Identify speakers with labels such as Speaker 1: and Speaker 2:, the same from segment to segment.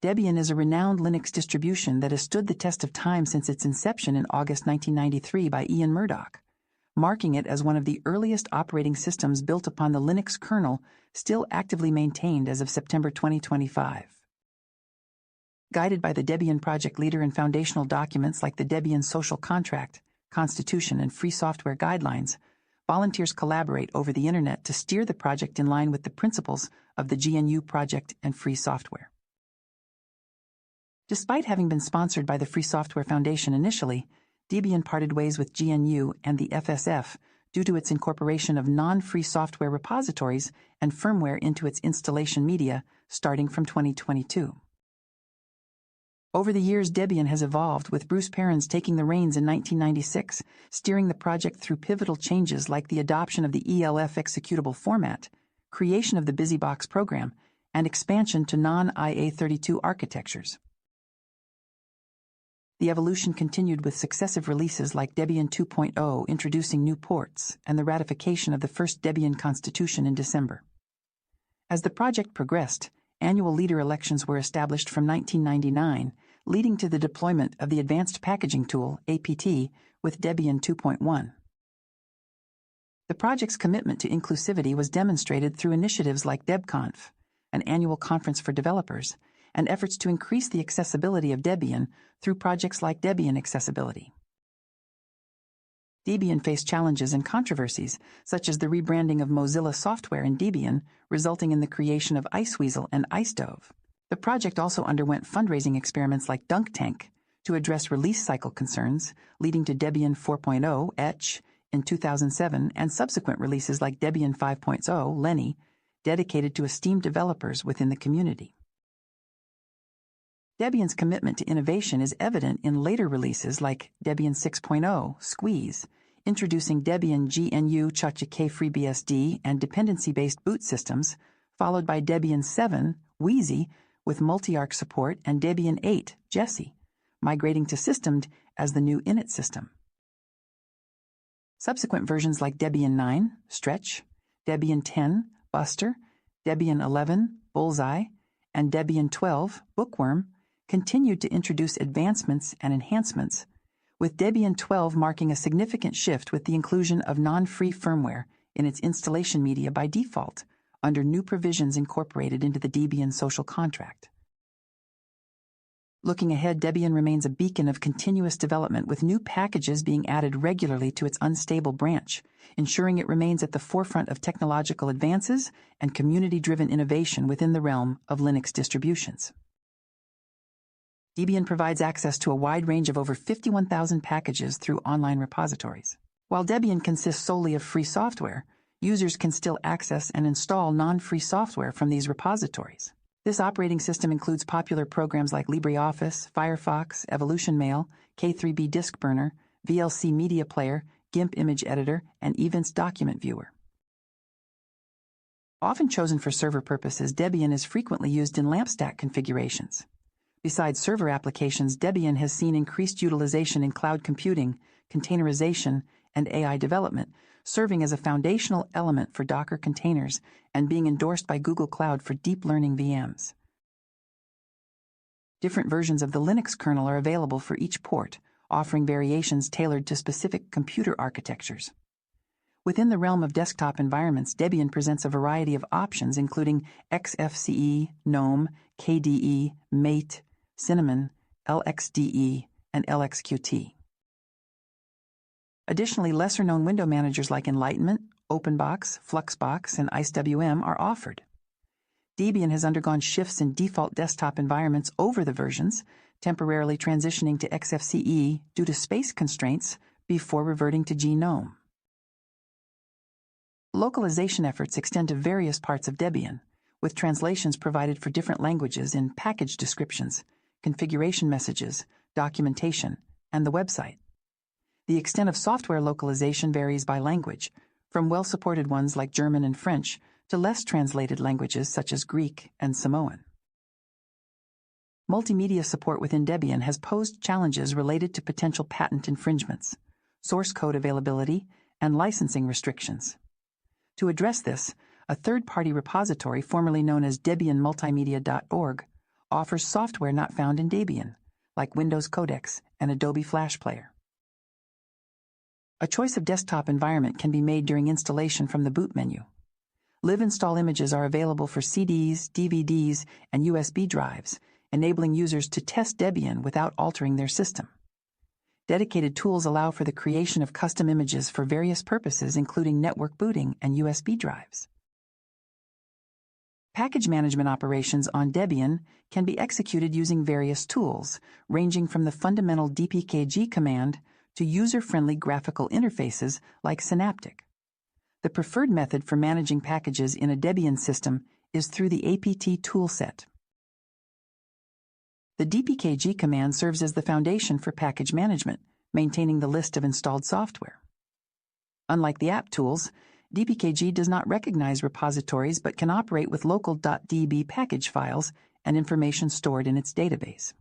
Speaker 1: Debian is a renowned Linux distribution that has stood the test of time since its inception in August 1993 by Ian Murdoch, marking it as one of the earliest operating systems built upon the Linux kernel, still actively maintained as of September 2025. Guided by the Debian project leader in foundational documents like the Debian Social Contract, Constitution, and Free Software Guidelines, volunteers collaborate over the Internet to steer the project in line with the principles of the GNU project and free software. Despite having been sponsored by the Free Software Foundation initially, Debian parted ways with GNU and the FSF due to its incorporation of non-free software repositories and firmware into its installation media starting from 2022. Over the years, Debian has evolved, with Bruce Perens taking the reins in 1996, steering the project through pivotal changes like the adoption of the ELF executable format, creation of the BusyBox program, and expansion to non-IA32 architectures. The evolution continued with successive releases like Debian 2.0 introducing new ports and the ratification of the first Debian Constitution in December. As the project progressed, annual leader elections were established from 1999, leading to the deployment of the Advanced Packaging Tool, APT, with Debian 2.1. The project's commitment to inclusivity was demonstrated through initiatives like DebConf, an annual conference for developers, and efforts to increase the accessibility of Debian through projects like Debian Accessibility. Debian faced challenges and controversies, such as the rebranding of Mozilla software in Debian, resulting in the creation of Iceweasel and IceDove. The project also underwent fundraising experiments like Dunk Tank to address release cycle concerns, leading to Debian 4.0 Etch in 2007 and subsequent releases like Debian 5.0 Lenny, dedicated to esteemed developers within the community. Debian's commitment to innovation is evident in later releases like Debian 6.0 Squeeze, introducing Debian GNU K FreeBSD and dependency-based boot systems, followed by Debian 7 Wheezy with multi-arch support and Debian 8 Jessie, migrating to Systemd as the new init system. Subsequent versions like Debian 9 Stretch, Debian 10 Buster, Debian 11 Bullseye, and Debian 12 Bookworm continued to introduce advancements and enhancements, with Debian 12 marking a significant shift with the inclusion of non-free firmware in its installation media by default, under new provisions incorporated into the Debian Social Contract. Looking ahead, Debian remains a beacon of continuous development, with new packages being added regularly to its unstable branch, ensuring it remains at the forefront of technological advances and community-driven innovation within the realm of Linux distributions. Debian provides access to a wide range of over 51,000 packages through online repositories. While Debian consists solely of free software, users can still access and install non-free software from these repositories. This operating system includes popular programs like LibreOffice, Firefox, Evolution Mail, K3B Disk Burner, VLC Media Player, GIMP Image Editor, and Evince Document Viewer. Often chosen for server purposes, Debian is frequently used in LAMP stack configurations. Besides server applications, Debian has seen increased utilization in cloud computing, containerization, and AI development, serving as a foundational element for Docker containers and being endorsed by Google Cloud for deep learning VMs. Different versions of the Linux kernel are available for each port, offering variations tailored to specific computer architectures. Within the realm of desktop environments, Debian presents a variety of options including XFCE, GNOME, KDE, Mate, Cinnamon, LXDE, and LXQT. Additionally, lesser-known window managers like Enlightenment, OpenBox, Fluxbox, and IceWM are offered. Debian has undergone shifts in default desktop environments over the versions, temporarily transitioning to XFCE due to space constraints before reverting to GNOME. Localization efforts extend to various parts of Debian, with translations provided for different languages in package descriptions, configuration messages, documentation, and the website. The extent of software localization varies by language, from well-supported ones like German and French to less translated languages such as Greek and Samoan. Multimedia support within Debian has posed challenges related to potential patent infringements, source code availability, and licensing restrictions. To address this, a third-party repository formerly known as DebianMultimedia.org offers software not found in Debian, like Windows Codecs and Adobe Flash Player. A choice of desktop environment can be made during installation from the boot menu. Live install images are available for CDs, DVDs, and USB drives, enabling users to test Debian without altering their system. Dedicated tools allow for the creation of custom images for various purposes, including network booting and USB drives. Package management operations on Debian can be executed using various tools, ranging from the fundamental dpkg command to user-friendly graphical interfaces like Synaptic. The preferred method for managing packages in a Debian system is through the apt toolset. The dpkg command serves as the foundation for package management, maintaining the list of installed software. Unlike the apt tools, dpkg does not recognize repositories but can operate with local .db package files and information stored in its database.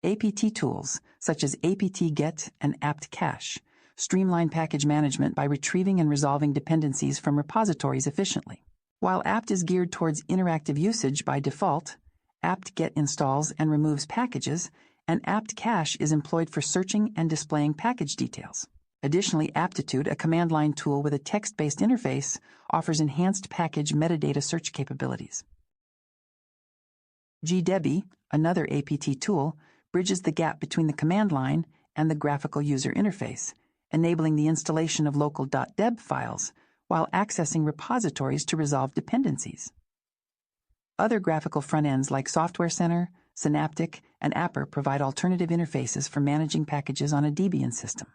Speaker 1: apt tools, such as apt-get and apt-cache, streamline package management by retrieving and resolving dependencies from repositories efficiently. While apt is geared towards interactive usage by default, apt-get installs and removes packages, and apt-cache is employed for searching and displaying package details. Additionally, Aptitude, a command line tool with a text-based interface, offers enhanced package metadata search capabilities. gdebi, another apt tool, bridges the gap between the command line and the graphical user interface, enabling the installation of local .deb files while accessing repositories to resolve dependencies. Other graphical front ends like Software Center, Synaptic, and Apper provide alternative interfaces for managing packages on a Debian system.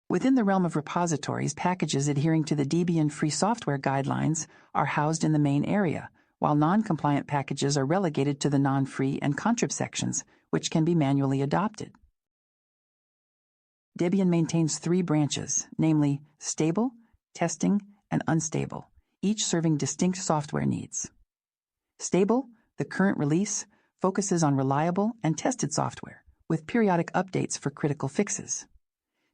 Speaker 1: Within the realm of repositories, packages adhering to the Debian Free Software Guidelines are housed in the main area, while non-compliant packages are relegated to the non-free and contrib sections, which can be manually adopted. Debian maintains 3 branches, namely stable, testing, and unstable, each serving distinct software needs. Stable, the current release, focuses on reliable and tested software, with periodic updates for critical fixes.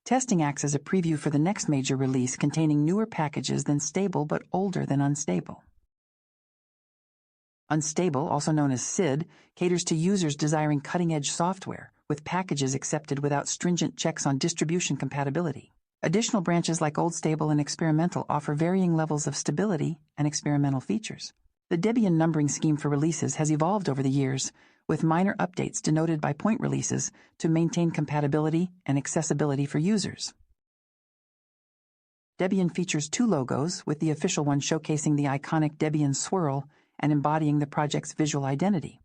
Speaker 1: Testing acts as a preview for the next major release containing newer packages than stable but older than unstable. Unstable, also known as SID, caters to users desiring cutting-edge software, with packages accepted without stringent checks on distribution compatibility. Additional branches like Old Stable and Experimental offer varying levels of stability and experimental features. The Debian numbering scheme for releases has evolved over the years, with minor updates denoted by point releases to maintain compatibility and accessibility for users. Debian features 2 logos, with the official one showcasing the iconic Debian swirl and embodying the project's visual identity.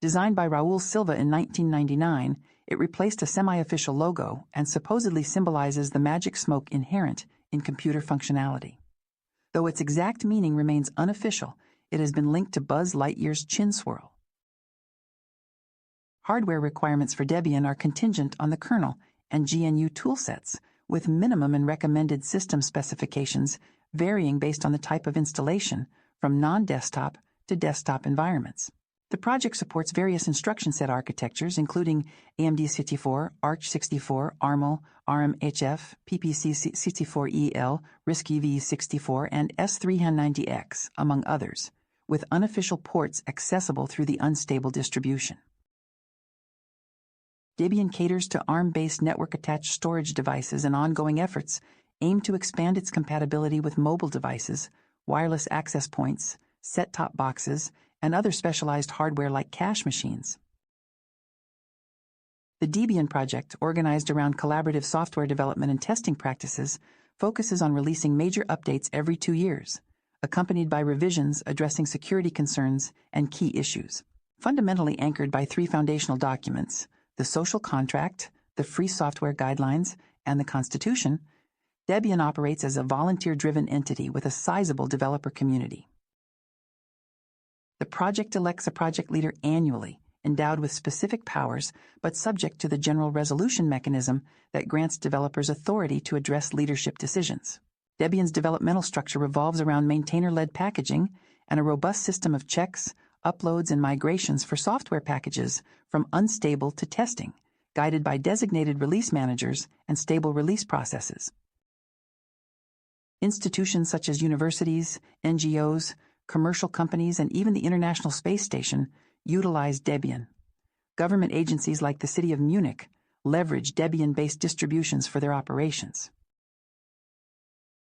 Speaker 1: Designed by Raul Silva in 1999, it replaced a semi-official logo and supposedly symbolizes the magic smoke inherent in computer functionality. Though its exact meaning remains unofficial, it has been linked to Buzz Lightyear's chin swirl. Hardware requirements for Debian are contingent on the kernel and GNU toolsets, with minimum and recommended system specifications varying based on the type of installation, from non-desktop to desktop environments. The project supports various instruction set architectures, including AMD64, ARch64, ARML, ARM-HF, PPC64EL, RISC-V64, and S390X, among others, with unofficial ports accessible through the unstable distribution. Debian caters to ARM-based network-attached storage devices, and ongoing efforts aim to expand its compatibility with mobile devices, wireless access points, set-top boxes, and other specialized hardware like cache machines. The Debian project, organized around collaborative software development and testing practices, focuses on releasing major updates every 2 years, accompanied by revisions addressing security concerns and key issues. Fundamentally anchored by 3 foundational documents, the Social Contract, the Free Software Guidelines, and the Constitution, Debian operates as a volunteer-driven entity with a sizable developer community. The project elects a project leader annually, endowed with specific powers, but subject to the general resolution mechanism that grants developers authority to address leadership decisions. Debian's developmental structure revolves around maintainer-led packaging and a robust system of checks, uploads, and migrations for software packages from unstable to testing, guided by designated release managers and stable release processes. Institutions such as universities, NGOs, commercial companies, and even the International Space Station utilize Debian. Government agencies like the city of Munich leverage Debian-based distributions for their operations.